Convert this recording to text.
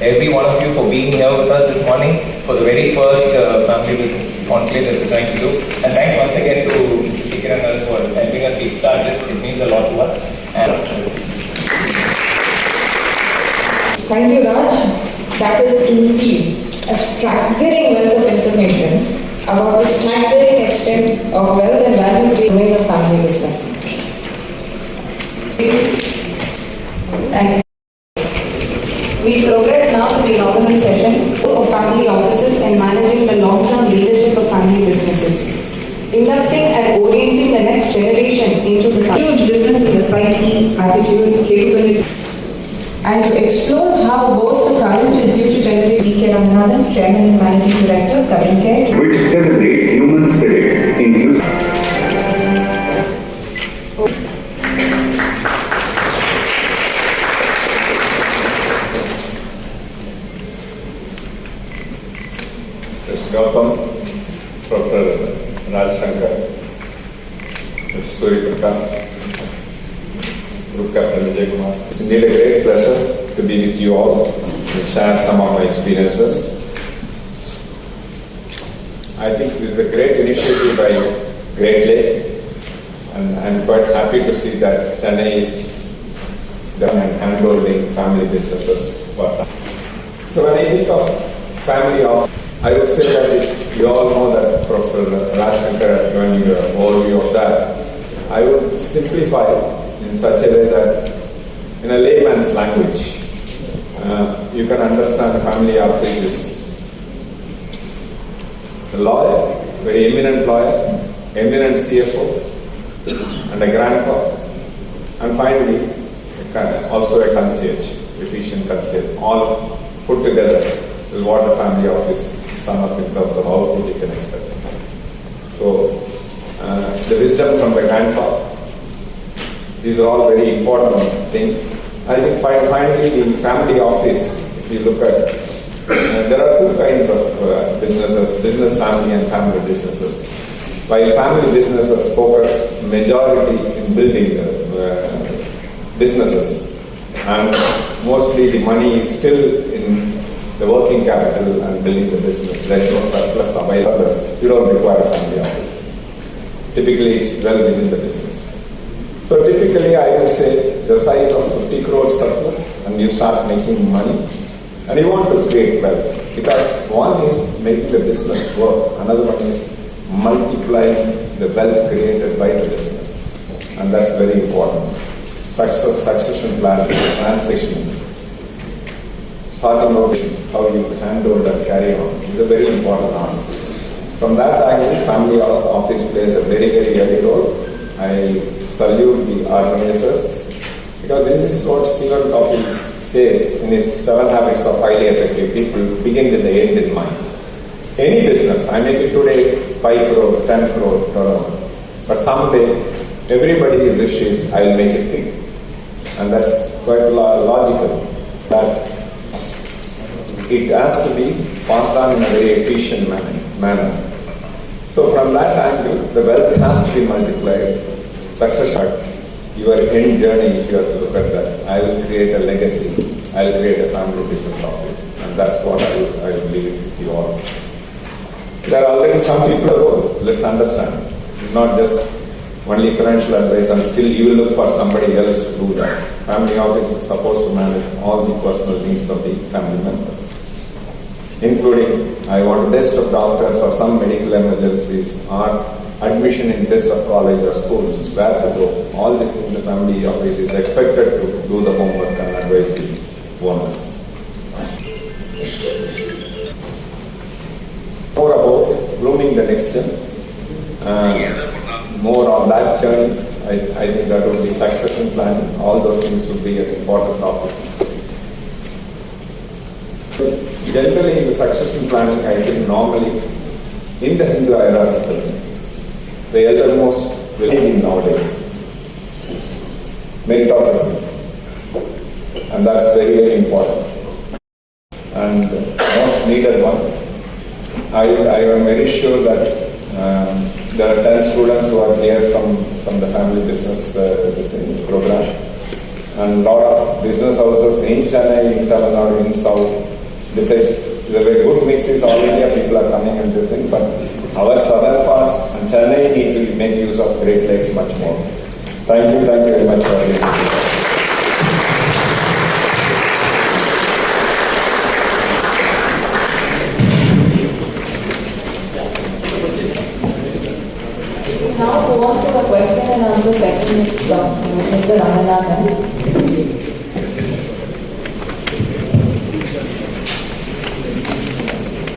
every one of you for being here with us this morning for the very first Family Business Conclave that we're trying to do. And thanks once again to Shikir and us for helping us kickstart this. It means a lot to us. And thank you, Raj. That is indeed a staggering wealth of information about the staggering extent of wealth and value created in a family business. Thank you. We progress now to the inaugural session of family offices and managing the long-term leadership of family businesses. Inducting and orienting the next generation into the huge difference in the psyche, attitude, capability, and to explore how both the current and future generations. C.K. Ramanathan, Chairman and Managing Director, Current Care, which celebrate human spirit, inclusive. Welcome, Professor Raj Shankar, Mr. Suri Prakash, Group Captain Vijay Kumar. It's indeed a great pleasure to be with you all and share some of my experiences. I think this is a great initiative by Great Lakes, and I'm quite happy to see that Chennai is done and handholding family businesses. So when I think of family office, I would say that you all know that Professor Raj Shankar has given you an overview of that. I would simplify in such a way that in a layman's language, you can understand a family office is a lawyer, very eminent lawyer, eminent CFO, and a grandpa, and finally also a concierge, efficient concierge, all put together is what a family office sum up in terms of output you can expect. So, the wisdom from the grandpa, these are all very important things. I think finally the family office, if you look at, there are two kinds of businesses, business family and family businesses. While family businesses focus majority in building businesses, and mostly the money is still in the working capital and building the business. There is no surplus available. You don't require a family office. Typically, it's well within the business. So typically, I would say the size of 50 crore surplus, and you start making money, and you want to create wealth. Because one is making the business work, another one is multiplying the wealth created by the business. And that's very important. Succession planning, transition, sorting out how you handle and carry on is a very important ask. From that angle, family office plays a very, very early role. I salute the organizers, because this is what Stephen Covey says in his 7 Habits of Highly Effective People, begin with the end in mind. Any business, I make it today 5 crore, 10 crore turnover, but someday everybody wishes I will make it big. And that's quite logical, that it has to be passed on in a very efficient manner. So from that angle, the wealth has to be multiplied. Success, your end journey, if you have to look at that, I will create a legacy, I will create a family business office, and that's what I will leave it with you all. There are already some people, so let's understand, not just only financial advice, and still you will look for somebody else to do that. Family office is supposed to manage all the personal needs of the family members, including, I want best of doctor for some medical emergencies, or admission in best of college or schools, where to go. All these things the family office is expected to do the homework and advise the owners. More about blooming the next gen. More on that journey. I think that would be succession planning. All those things would be an important topic. Generally, in the succession planning, I think normally in the Hindu hierarchy, the eldermost will be nowadays. Meritocracy. And that's very, very important. And most needed one. I am very sure that there are 10 students who are here from the family business program. and lot of business houses in Chennai, in Tamil Nadu, in South. Besides, the very good mix is all India people are coming and this thing, but our southern parts and Chennai need to make use of Great Lakes much more. Thank you very much for this. Now go on to a question and answer session with Mr. Ramanathan.